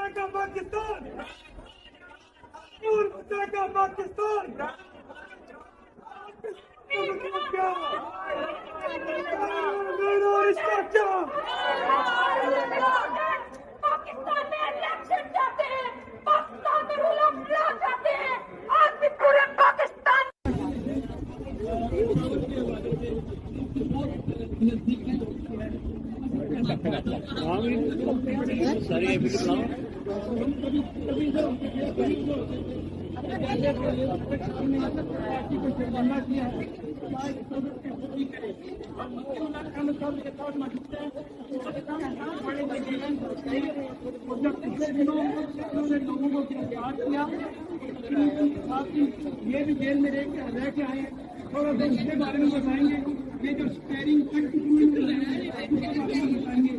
بچائے گا پاکستان، نور بچائے گا پاکستان، میرا رشتہ کیا؟ پاکستان میں الیکشن چاہتے ہیں، پاکستان میں رول آف لا چاہتے ہیں، آج بھی پورے پاکستان لوگوں کو گرفتار کیا، یہ بھی جیل میں رہ کے آئے ہیں، تھوڑا سا اس کے بارے میں بتائیں گے. یہ جو اسٹیئرنگ بتائیں گے